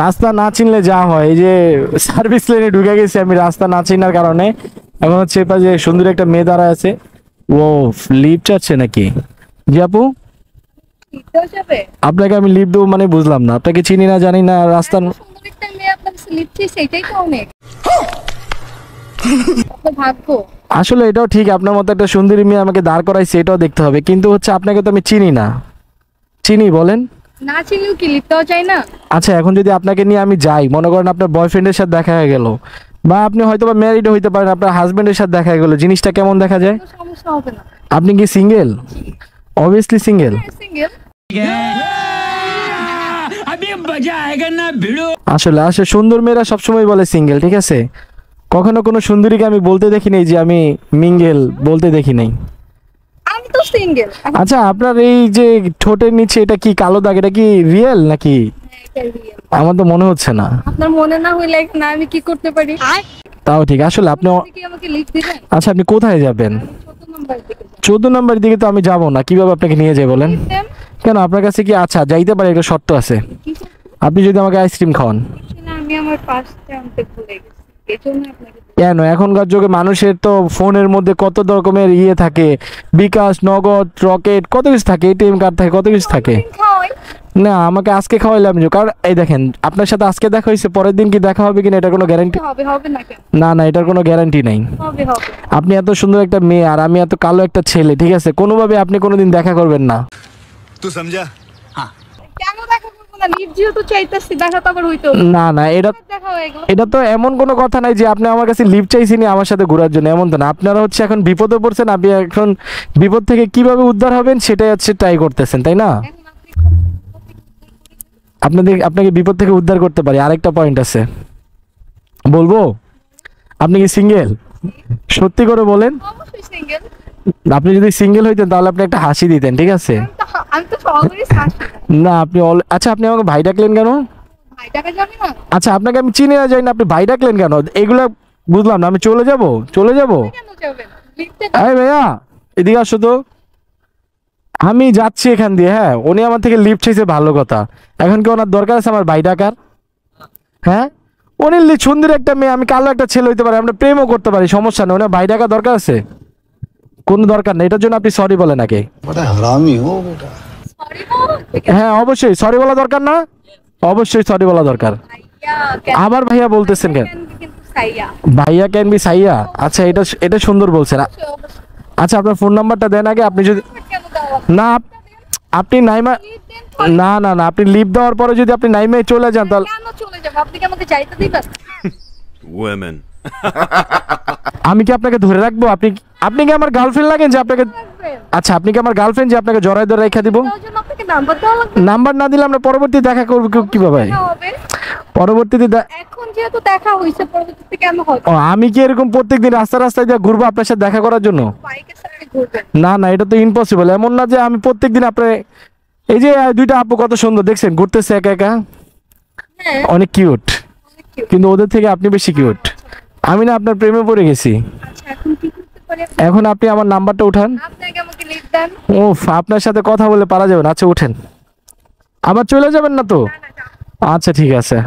রাস্তা না চিনলে যা হয়, এই যে সার্ভিস লেনে ঢুকে গেছি আমি রাস্তা না চিনার কারণে। এখন হচ্ছে এবার যে সুন্দর একটা মেয়ে দাঁড়ায় আছে, ও লিফট আছে নাকি? জি আপু, আপনাকে আমি লিফট দেবো মানে বুঝলাম না, আপনাকে চিনি না জানি না রাস্তা। আসলে এটাও ঠিক, আপনার মতো একটা সুন্দরী মেয়ে আমাকে দাঁড় করাইছে এটাও দেখতে হবে, কিন্তু হচ্ছে আপনাকে তো আমি চিনি না। চিনি বলেন না চিনলেও কি লিফট দেওয়া যায় না? আচ্ছা এখন যদি আপনাকে নিয়ে আমি যাই, মনে করেন আপনার বয়ফ্রেন্ডের সাথে দেখা হয়ে গেল, বা আপনি হয়তো বা ম্যারিড হইতে পারেন, আপনার হাজবেন্ডের সাথে দেখা হয়ে গেল, জিনিসটা কেমন দেখা যায়? সমস্যা হবে না। আপনি কি সিঙ্গেল? Obviously single. সিঙ্গেল। আসলে আসলে সুন্দর মেয়েরা সবসময় বলে সিঙ্গেল, ঠিক আছে? কখনো কোনো সুন্দরীকে আমি বলতে দেখি নাই যে আমি মিঙ্গেল, বলতে দেখি নাই। আমি তো সিঙ্গেল। আচ্ছা আপনার এই যে ঠোঁটের নিচে এটা কি কালো দাগ, এটা কি রিয়েল নাকি? আমার তো মনে হচ্ছে না। আপনার মনে না হইলে না আমি কি করতে পারি? তাও ঠিক। আসলে আপনি কি আমাকে লিফট দিবেন? আচ্ছা আপনি কোথায় যাবেন? 14 নাম্বার দিকে। 14 নম্বরের দিকে তো আমি যাব না, কিভাবে আপনাকে নিয়ে যাই বলেন? কেন আপনার কাছে কি? আচ্ছা যাইতে পারে, একটা শর্ত আছে। আপনি যদি আমাকে আইসক্রিম খাওয়ান। আমি আমার পাশে আনতে ভুলে গেছি, এজন্য আপনাকে। কেন? এখনকার যুগে মানুষের তো ফোনের মধ্যে কত রকমের ইয়ে থাকে, বিকাশ, নগদ, রকেট, কত কিছু থাকে, এটিএম কার্ড থাকে, কত কিছু থাকে। না আমাকে আজকে খাওয়াইলে আমি, কারণ এই দেখেন আপনার সাথে আজকে দেখা হয়েছে, পরের দিন কি দেখা হবে কিনা এটার কোনো গ্যারান্টি হবে না কেন? না না, এটার কোনো গ্যারান্টি নাই। হবে। আপনি এত সুন্দর একটা মেয়ে আর আমি এত কালো একটা ছেলে, ঠিক আছে, কোনোভাবে আপনি কোনোদিন দেখা করবেন না। তুই সমঝা? হ্যাঁ। কেন দেখা করব না? লিফট যেহেতু চাইতেছি, দেখা তো আবার হইতো না না, এটা তো এমন কোনো কথা নাই যে আপনি আমার কাছে লিফট চাইছেন আমার সাথে ঘোরার জন্য, এমন তো না। আপনারা হচ্ছে এখন বিপদে পড়ছেন, আপনি এখন বিপদ থেকে কিভাবে উদ্ধার হবেন সেটাই হচ্ছে ট্রাই করতেছেন, তাই না? আপনাকে বিপদ থেকে উদ্ধার করতে পারি। আরেকটা পয়েন্ট আছে, বলবো? আপনি কি সিঙ্গেল? সত্যি করে বলেন। অবশ্যই সিঙ্গেল। আপনি যদি সিঙ্গেল হইতেন তাহলে আপনি একটা হাসি দিতেন, ঠিক আছে? আমি তো অলরেডি হাসি। না আপনি আচ্ছা আপনি আমাকে ভাই ডাকলেন কেন? ভাই ডাকা যাবে না? আচ্ছা আপনাকে আমি চিনি না, যাই না, আপনি ভাই ডাকলেন কেন? এগুলা বুঝলাম না। আমি চলে যাব? কেন যাবেন? লিফটে এই ভাইয়া এদিকে আসো তো। আমি যাচ্ছি এখান দিয়ে, হ্যাঁ উনি আমার থেকে লিফট চাইছে, ভালো কথা। এখন কি ওনার দরকার আছে আমার ভাই ডাকার? হ্যাঁ উনি সুন্দর একটা মেয়ে, আমি কালো একটা ছেলে হইতে পারি, আমরা প্রেমও করতে পারি, সমস্যা নেই। ওনার ভাই ডাকা দরকার আছে? কোনো দরকার নেই, এটার জন্য আপনি সরি বলেন আগে। সরি বল। হ্যাঁ অবশ্যই সরি বলা দরকার না? অবশ্যই সরি বলা দরকার। আবার ভাইয়া বলতেছেন কেন? কিন্তু সাইয়া। ভাইয়া ক্যান বি সাইয়া। আচ্ছা এটা সুন্দর বলছেন। আচ্ছা আপনার ফোন নাম্বারটা দেন আগে। আপনি যদি না আপনি নাইমা না না না আপনি লিভ দেওয়ার পরে যদি আপনি নাইমে চলে যান তাহলে কেন চলে যাব? আপনি কি আমাকে যাইতে দিবেন? ওমেন। আমি কি আপনাকে ধরে রাখবো? আপনি কি আমার গার্লফ্রেন্ড লাগেন যে আপনাকে? আচ্ছা আপনি কি আমার গার্লফ্রেন্ড যে আপনাকে জড়ায় ধরে রেখে দিব? তার জন্য আপনাকে নাম্বার দেওয়া লাগবে। নাম্বার না দিলে আমরা পরবর্তী দেখা করব কিভাবে? পরবর্তীতে এখন যেহেতু দেখা হইছে, পরবর্তীতে কেন হবে? ও আমি কি এরকম প্রত্যেকদিন রাস্তায় দিয়ে ঘুরবো আপনার সাথে দেখা করার জন্য? বাইকের সাথে ঘুরবেন? না না এটা তো ইম্পসিবল। এমন না যে আমি প্রত্যেকদিন আপনার, এই যে দুইটা আপু কত সুন্দর দেখছেন ঘুরতেছে একা একা, হ্যাঁ অনেক কিউট, কিন্তু ওদের থেকে আপনি বেশি কিউট। আমি না আপনার প্রেমে পড়ে গেছি। আচ্ছা এখন কি করতে পারি? এখন আপনি আমার নাম্বারটা উঠান। আপনি আগে আমাকে লিফট দেন। ওফ আপনার সাথে কথা বলে পারা যাবে না। আচ্ছা উঠেন। আবার চলে যাবেন না তো? আচ্ছা ঠিক আছে।